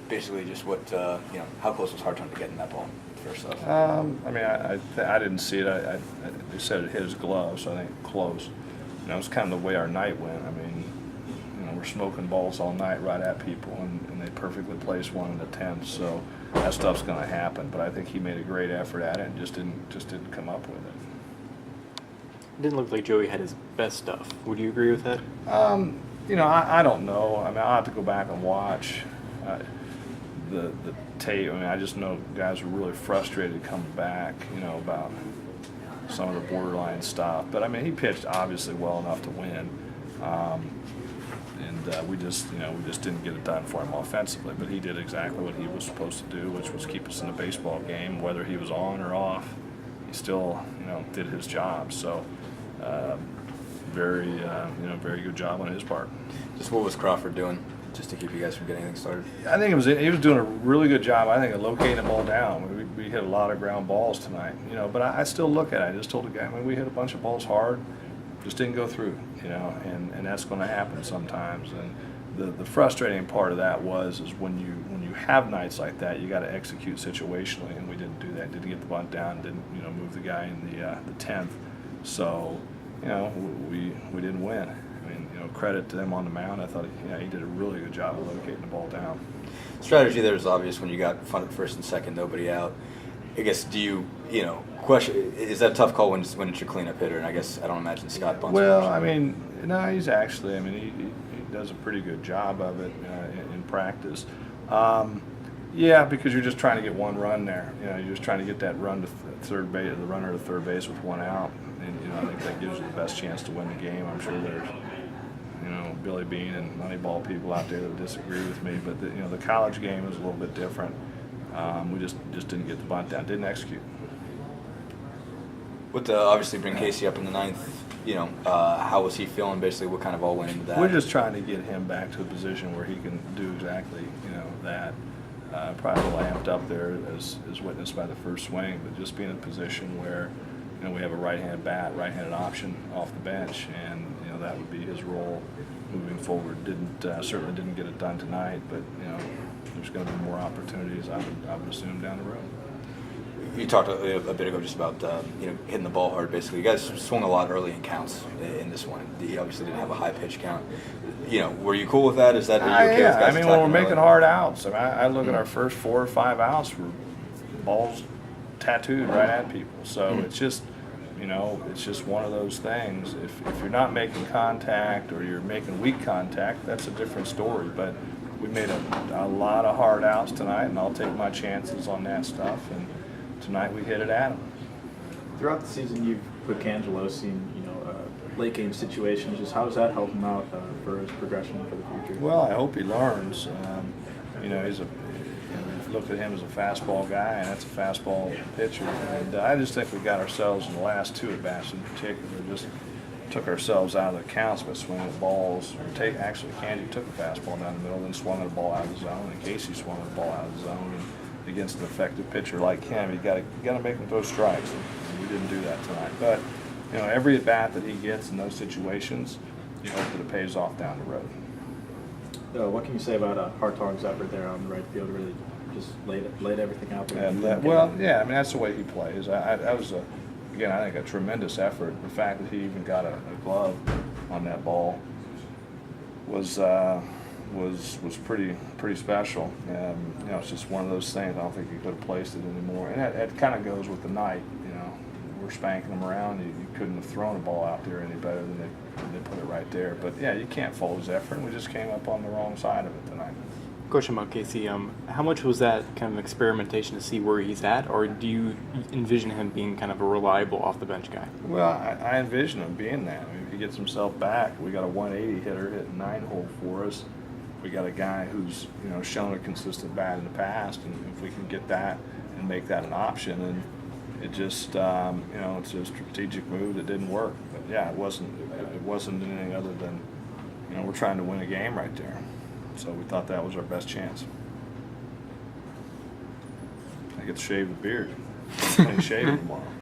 Basically, just what how close was Hartung to getting that ball first off? I mean, I didn't see it. They said it hit his glove, so I think close. You know, it's kind of the way our night went. I mean, you know, we're smoking balls all night right at people, and they perfectly placed one in the 10th. So that stuff's going to happen. But I think he made a great effort at it and just didn't come up with it. It didn't look like Joey had his best stuff. Would you agree with that? You know, I don't know. I mean, I'll have to go back and watch the tape. I mean, I just know guys were really frustrated coming back, you know, about some of the borderline stuff. But I mean, he pitched obviously well enough to win, and we just didn't get it done for him offensively. But he did exactly what he was supposed to do, which was keep us in a baseball game, whether he was on or off. He still, you know, did his job. So, very good job on his part. Just what was Crawford doing just to keep you guys from getting anything started? I think he was doing a really good job, I think, of locating the ball down. We hit a lot of ground balls tonight, you know, but I still look at it. I just told the guy, I mean, we hit a bunch of balls hard, just didn't go through, you know, and that's going to happen sometimes. And the frustrating part of that is when you have nights like that, you got to execute situationally, and we didn't do that. Didn't get the bunt down, didn't, you know, move the guy in the 10th. So, you know, we didn't win. I mean, you know, credit to him on the mound. I thought he did a really good job of locating the ball down. Strategy there is obvious when you got fun at first and second, nobody out. I guess, do you question, is that a tough call when it's your cleanup hitter? And I guess I don't imagine Scott bunts. Well, I mean, no, he's actually, I mean, he does a pretty good job of it in practice. Yeah, because you're just trying to get one run there. You know, you're just trying to get that run to third base, the runner to third base with one out. And, you know, I think that gives you the best chance to win the game. I'm sure there's, you know, Billy Bean and Moneyball people out there that disagree with me, but the college game is a little bit different. We just didn't get the bunt down, didn't execute. With obviously bring Casey up in the 9th, you know, how was he feeling? Basically, what kind of all went into that? We're just trying to get him back to a position where he can do exactly, you know, that. Probably a little amped up there as witnessed by the first swing, but just being in a position where, you know, we have a right-handed bat, right-handed option off the bench, and, you know, that would be his role moving forward. Certainly didn't get it done tonight, but, you know, there's going to be more opportunities, I would assume, down the road. You talked a bit ago just about hitting the ball hard. Basically, you guys swung a lot early in counts in this one. You obviously didn't have a high pitch count. You know, were you cool with that? Is that are you okay with guys I mean, when we're making early? hard outs, I mean, I look at our first 4 or 5 outs, were balls tattooed right at people. So it's just, you know, it's just one of those things. If you're not making contact or you're making weak contact, that's a different story. But we made a lot of hard outs tonight, and I'll take my chances on that stuff. And tonight we hit it at them. Throughout the season, you've put Cangelo's in, late game situations. Just how does that help him out for his progression for the future? Well, I hope he learns. You know, if you look at him as a fastball guy, and that's a fastball pitcher. And I just think we got ourselves in the last 2 at bats in particular, just took ourselves out of the counts by swinging at balls. Actually, Candy took a fastball down the middle, then swung at a ball out of the zone, and Casey swung at a ball out of the zone. And against an effective pitcher like him, you got to make him throw strikes. And we didn't do that tonight, but. You know, every at-bat that he gets in those situations, you hope that it pays off down the road. What can you say about Hartog's effort there on the right field? Really just laid everything out there? Well, yeah, I mean, that's the way he plays. That was, again, I think a tremendous effort. The fact that he even got a glove on that ball was pretty special. You know, it's just one of those things. I don't think he could have placed it anymore. And that kind of goes with the night, you know. We're spanking them around. You couldn't have thrown a ball out there any better than they put it right there. But yeah, you can't fault his effort. We just came up on the wrong side of it tonight. Question about Casey. How much was that kind of experimentation to see where he's at, or do you envision him being kind of a reliable off the bench guy? Well, I envision him being that. I mean, if he gets himself back, we got a 180 hitter hitting 9-hole for us. We got a guy who's, you know, shown a consistent bat in the past, and if we can get that and make that an option, and it just, you know, it's a strategic move that didn't work. But yeah, it wasn't anything other than, you know, we're trying to win a game right there. So we thought that was our best chance. I get to shave the beard. I ain't shaving tomorrow.